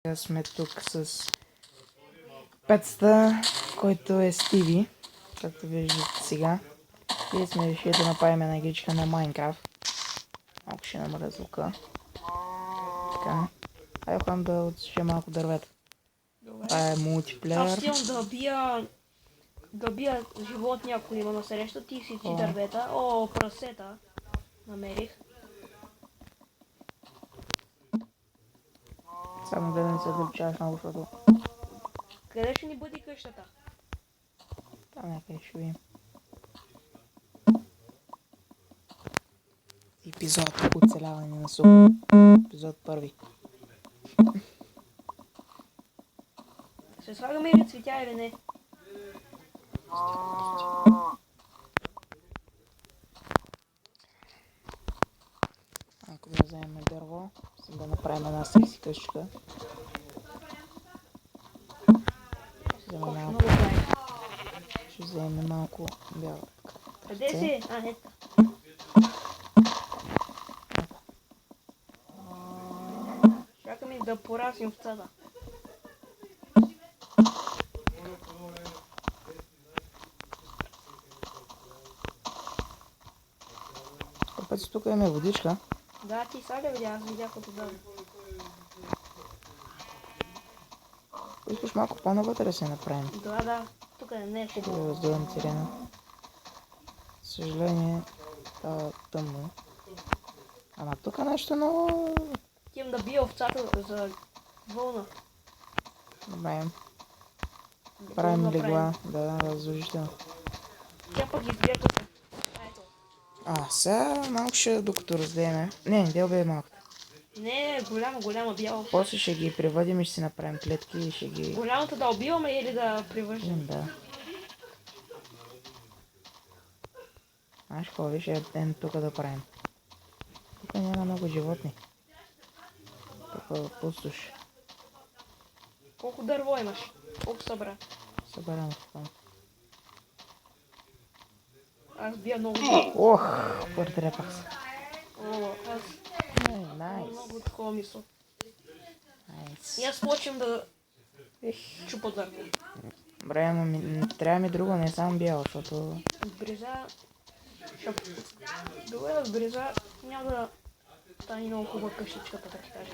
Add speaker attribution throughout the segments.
Speaker 1: Сега сме тук с пецата, който е Стиви, както виждате сега. И сме решили да направим една игричка на Майнкрафт. Малко ще намаля звука. Така. Айде ходим да отсечем малко дървета. Това е мултиплеер.
Speaker 2: Аз имам да бия животни, ако има насреща. Ти си дървета. О, прасета. Намерих.
Speaker 1: Само да не се отдалечаваш много, защото
Speaker 2: Къде ще ни бъде къщата?
Speaker 1: там някъде ще видим. Епизод оцеляване на сухо. Епизод първи.
Speaker 2: Ще слагаме ли цветя или не?
Speaker 1: Ако да вземем дърво, сега да направим една секси къщичка. Ще вземем малко бяла.
Speaker 2: Къде си? Ето. Чакаме да пораснем овцата.
Speaker 1: Път тук имаме водичка.
Speaker 2: Да, ти сега ли видя? Аз видях от отдавна.
Speaker 1: Искаш малко по-навътре да се направим.
Speaker 2: Да. Тук не е
Speaker 1: Да
Speaker 2: хубаво.
Speaker 1: раздадем терена. Съжаление, става тъмно. Ама тук нещо много...
Speaker 2: Тим да бия овцата за вълна.
Speaker 1: Направим. Правим легла, да, разложително.
Speaker 2: Тя пък избяга се. Ето.
Speaker 1: Сега малко ще, докато раздеме. Не да убие малко.
Speaker 2: Не, голяма бяла.
Speaker 1: После ще ги приводим и ще си направим клетки и ще ги...
Speaker 2: Голямото да убиваме или да привържем?
Speaker 1: Да. Знаеш какво, виж, тук да правим. Тук няма много животни. Тук е пустош.
Speaker 2: Колко дърво имаш? Колко събра?
Speaker 1: Съберем това.
Speaker 2: Аз бия много.
Speaker 1: Ох, пъртрепах се.
Speaker 2: О, аз
Speaker 1: Найс.
Speaker 2: много такова мисъл.
Speaker 1: Найс.
Speaker 2: И аз почвам да чупа дърво.
Speaker 1: Добре, ама трябва ми друго, не само бяло, защото...
Speaker 2: Бреза... Добре, с бреза няма да стане много хубава къщичката, да ти кажа.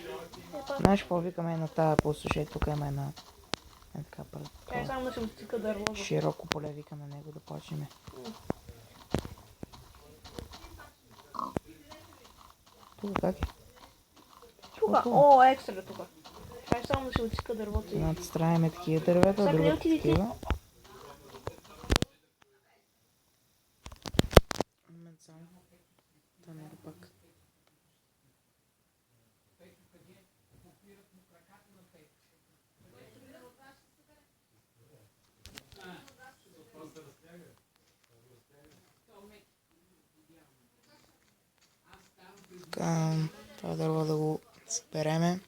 Speaker 1: Знаеш какво викаме на тази пустоши? Тук има една така
Speaker 2: Тя е само да се отцика дърво.
Speaker 1: широко поле, викаме него да почнем. Тук как е?
Speaker 2: Тука, о, екстра тука. Тя е само да се отцика дървото.
Speaker 1: Едната страна има такива дървета, другата такива. Момент само. Това не го пък. Това дърво да го събереме.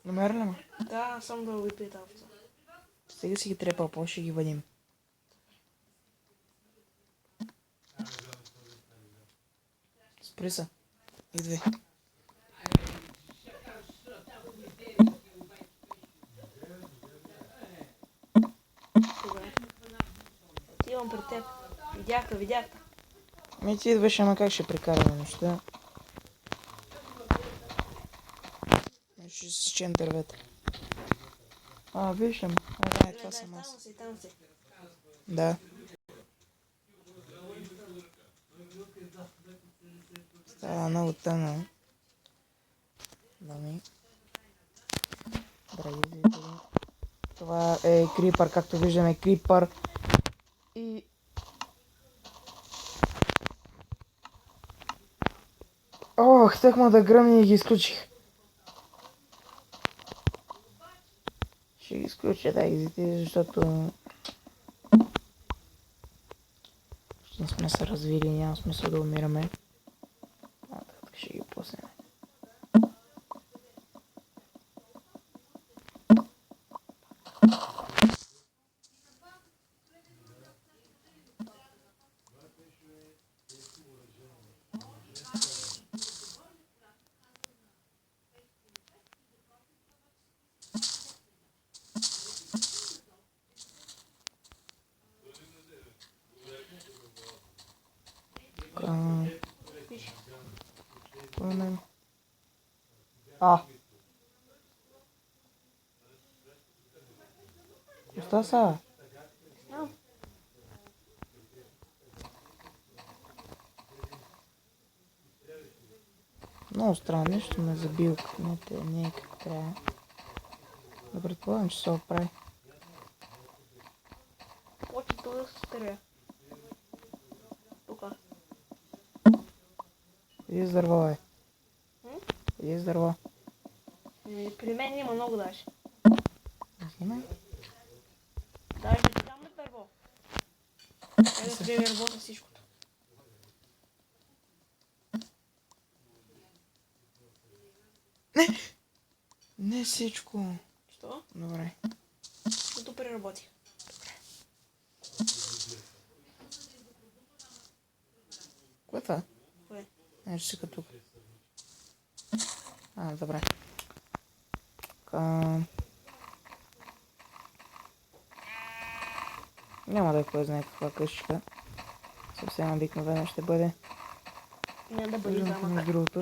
Speaker 1: Намери ли ма?
Speaker 2: Да, само да го пия тази овца.
Speaker 1: Сега си ги трепал, по ще ги вадим. Спри се. Идвай.
Speaker 2: Добре. Отивам при теб. Видях те.
Speaker 1: Ми ти идваш, ама как ще прекараме неща? Ще сечем дървета. Виждам. Това съм аз.
Speaker 2: Там си.
Speaker 1: Да. Става много тъмно. Дами. Драги зрители. Това е крипър, както виждаме, крипър. И... Ох, тъкмо да гръмни и ги изключих. Ще ги изключа, да, зрители, защото... Не сме се развили, няма смисъл да умираме. Така ще ги пуснем. А! Коста са?
Speaker 2: Знам.
Speaker 1: Много странно, нещо ме забил, не е как трябва. Да предполагам, че се оправи.
Speaker 2: Почва тук да се стеря. Тука.
Speaker 1: Иди с дърво, бе.
Speaker 2: М?
Speaker 1: Иди с дърво.
Speaker 2: При мен има много даже.
Speaker 1: Взимай.
Speaker 2: Даже там е дърво. Е, да трябва да работя всичкото.
Speaker 1: Не всичко.
Speaker 2: Що?
Speaker 1: Добре.
Speaker 2: Защото преработих.
Speaker 1: Кое е това?
Speaker 2: Кое?
Speaker 1: Нещо си като тук. А, добре. Няма да е кой знае каква къщичка. Съвсем обикновено ще бъде.
Speaker 2: Няма да бъде
Speaker 1: Виждам,
Speaker 2: замък.
Speaker 1: между другото.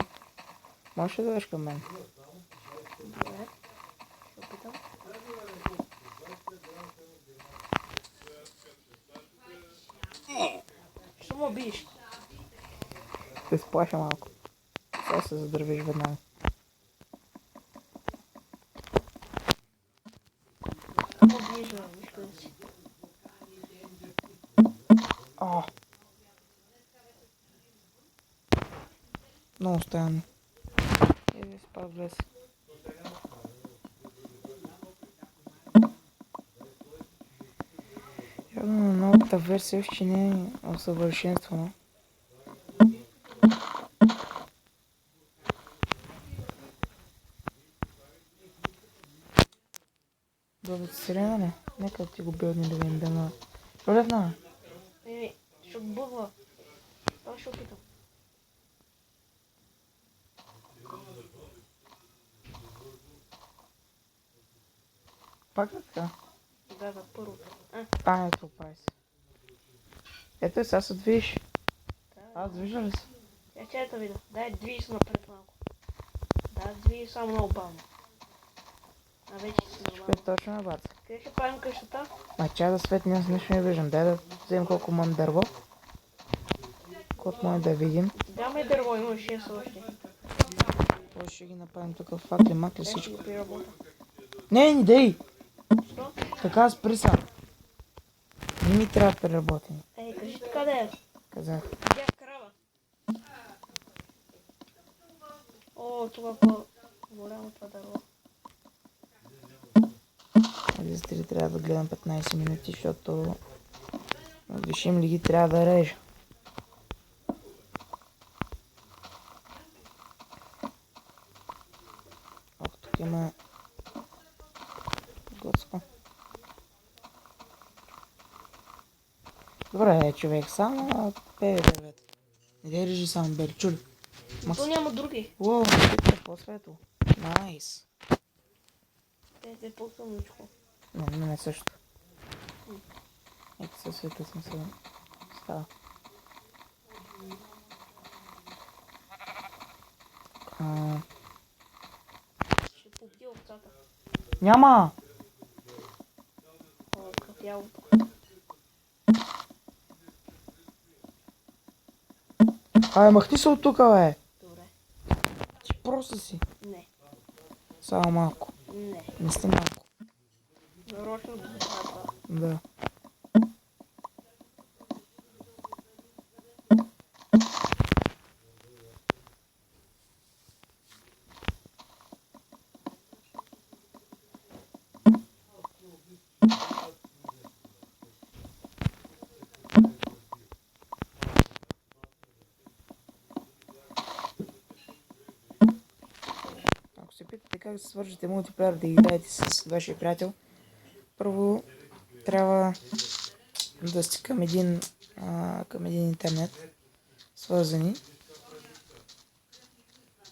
Speaker 1: Можеш ли да дойдеш към мен?
Speaker 2: Добре. Ще опитам. Що му биеш?
Speaker 1: Ще сплаша малко. Сега се задървиш веднага.
Speaker 2: Що му биеш, бе, виж къде си.
Speaker 1: О! Много странно. Иди си пак влез. Явно на новата версия още не е усъвършенствана. Добрата сирена ли? Нека ти го билдни да видим дано. Що левна?
Speaker 2: Ще отбъгва. Това ще опитам.
Speaker 1: Пак е така?
Speaker 2: Да, първото.
Speaker 1: Ето, прави се. Ето сега се движиш.
Speaker 2: Да.
Speaker 1: Аз движа ли се?
Speaker 2: Чай да видя. Дай движи се напред малко. Да, движи само много бавно. А вече си нормално.
Speaker 1: Къде точно на баца?
Speaker 2: Къде ще правим къщата?
Speaker 1: Ма чай да светне, аз нищо не виждам. Дай да вземем колко имам дърво. Колко може да видим.
Speaker 2: Ти даме дърво, има 6 още.
Speaker 1: После ще ги направим тук факли, макли,
Speaker 2: Дай ще
Speaker 1: всичко.
Speaker 2: го приработа.
Speaker 1: Не дей!
Speaker 2: Що?
Speaker 1: Така спри са. Не ми трябва преработени.
Speaker 2: Ей, кажи така да е.
Speaker 1: Казах.
Speaker 2: Видях крава. О, това по-голямо това дърво.
Speaker 1: Тези три трябва да гледам 15 минути, защото вишим ли ги трябва да режа. Ох, тук има готско. Добре, човек, само 5-9. Не режи само бели, чули.
Speaker 2: То няма други.
Speaker 1: Уоу, тук е по-светло. Найс.
Speaker 2: Те е по-тъмничко.
Speaker 1: Не е също. Ето със света съм се става.
Speaker 2: Ще побия овцата.
Speaker 1: Няма!
Speaker 2: О, кафялото.
Speaker 1: Махни се от тук, бе!
Speaker 2: Добре.
Speaker 1: Ти просто си.
Speaker 2: Не.
Speaker 1: Само малко.
Speaker 2: Не.
Speaker 1: Не сте малко.
Speaker 2: Нарочно го правя това.
Speaker 1: Да. Ако се питате как да се свържете мултиплеер да играете с вашия приятел, първо трябва да сте към един интернет свързани.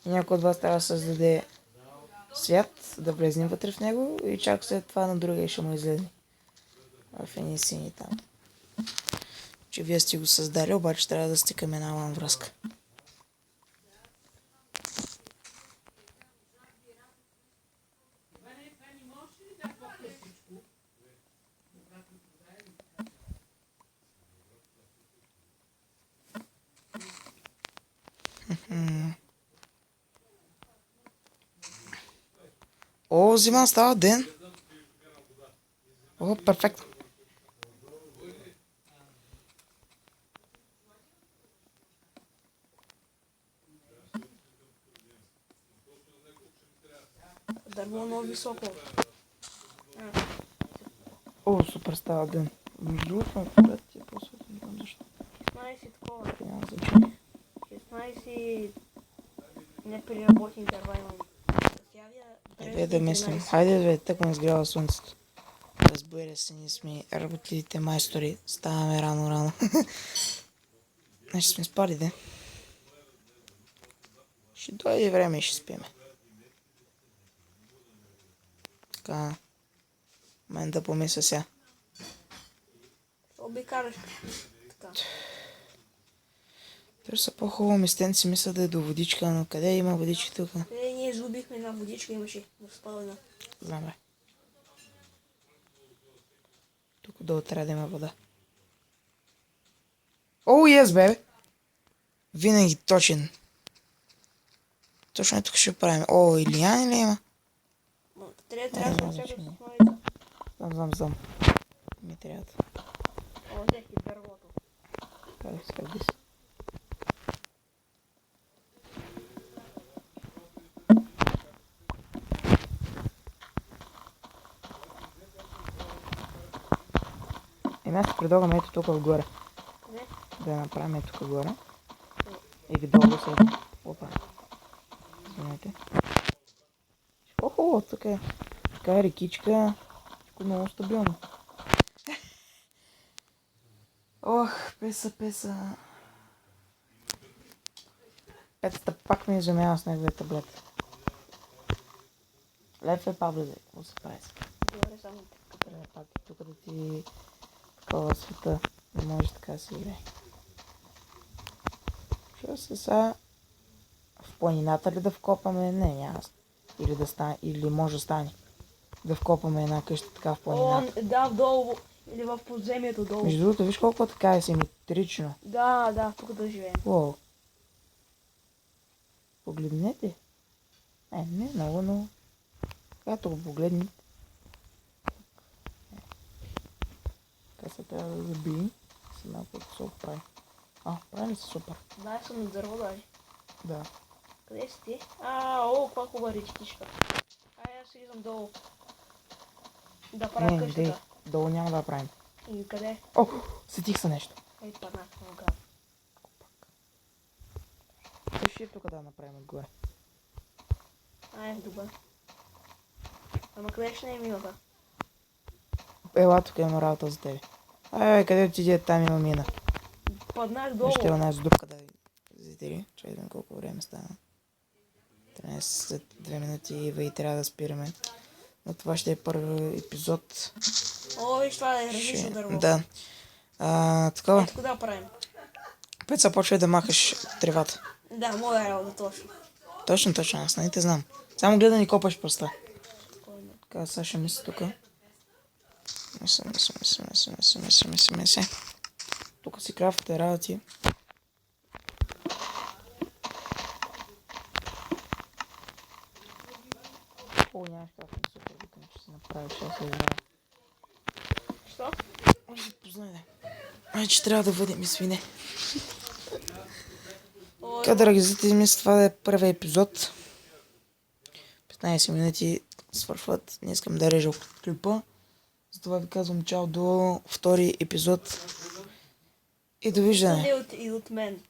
Speaker 1: Някой от вас трябва да създаде свят, да влезем вътре в него и чак след това на другия ще му излезе в едни сини там. Че вие сте го създали, обаче трябва да сте към една LAN връзка. О, зима, става ден. О, перфектно.
Speaker 2: Дърво много високо.
Speaker 1: О, супер, става ден. Между другото, да ти е по-светло, не знам защо.
Speaker 2: 16 такова.
Speaker 1: Няма значение.
Speaker 2: 16 непреработени дърва имам.
Speaker 1: Айде да мислим. Хайде, бе, тък ме изгрява слънцето. Разбира се, ние сме работливите майстори. Ставаме рано. Значи сме спали, де. Ще дойде време и ще спиме. Така. Мен да помисля сега.
Speaker 2: Обикараш. Така.
Speaker 1: Той са по-хубаво местенци, мисля да е до водичка, но къде има водичка тук?
Speaker 2: Ние изгубихме една водичка, имаше в спалена.
Speaker 1: Знам, бе. Тук долу трябва да има вода. О, ес, бе! Винаги точен. Точно тук ще правим. О, Илиян ли има?
Speaker 2: Трябва да се чакат
Speaker 1: значение.
Speaker 2: с моята.
Speaker 1: Знам. Ми трябва.
Speaker 2: О, взех и дървото.
Speaker 1: Как би се. Аз ти предлагам ето тук отгоре.
Speaker 2: Къде?
Speaker 1: Да я направим ето тук горе. Или долу седи. Опа. Извинете. Охо, тук е. Така е рекичка. Всичко много стабилно. Ох, песа. Пецата пак ме изумява с неговия таблет. Лев е паблезе. Какво се прави?
Speaker 2: Добре, само.
Speaker 1: Трябва пак и тук да ти такова света. Не може така да се играе. Ще се сега в планината ли да вкопаме? Не, няма. Или да стане, или може да стане. Да вкопаме една къща така в планината.
Speaker 2: О, да, вдолу. Или в подземието долу.
Speaker 1: Между другото, виж колко така е симетрично.
Speaker 2: Да, тук да живеем.
Speaker 1: Уоу. Погледнете. Не много, но... Когато го погледнете. Така се трябва да забии. С малко да се оправи. Прави се супер.
Speaker 2: Да, аз съм на дърво даже.
Speaker 1: Да.
Speaker 2: Къде си ти? О, каква хубава речкичка. Аз слизам долу. Да правя къщата.
Speaker 1: Долу няма да правим.
Speaker 2: И къде?
Speaker 1: О, сетих се нещо.
Speaker 2: Ей, паднах много град.
Speaker 1: Ще тук да направим отгоре.
Speaker 2: Добре. Ама къде ще не е мината?
Speaker 1: Ела, тук има работа за тебе. Къде отиде? Там има мина.
Speaker 2: Паднах долу.
Speaker 1: Ще една с дупка да зрители. Чай да колко време стана. 13 след 2 минути и трябва да спираме. Но това ще е първи епизод.
Speaker 2: О, виж това е различно дърво.
Speaker 1: Да. Такова.
Speaker 2: Ето кога правим?
Speaker 1: Пеца, почвай да махаш тревата.
Speaker 2: Да, моя работа точно.
Speaker 1: Точно, аз не те знам. Само гледай ни копаш пръста. Така, сега ще мисля тук. Мисля. Тук си крафтите работи. О, нямаш крафтен, супер, викам, че си направиш, аз се знам.
Speaker 2: Що?
Speaker 1: Ще познай, да. Че трябва да водим и свине. Така, драги зрители, мисля това да е първи епизод. 15 минути свършват. Не искам да режа клипа. Затова ви казвам чао до втори епизод. И довиждане.
Speaker 2: И от мен.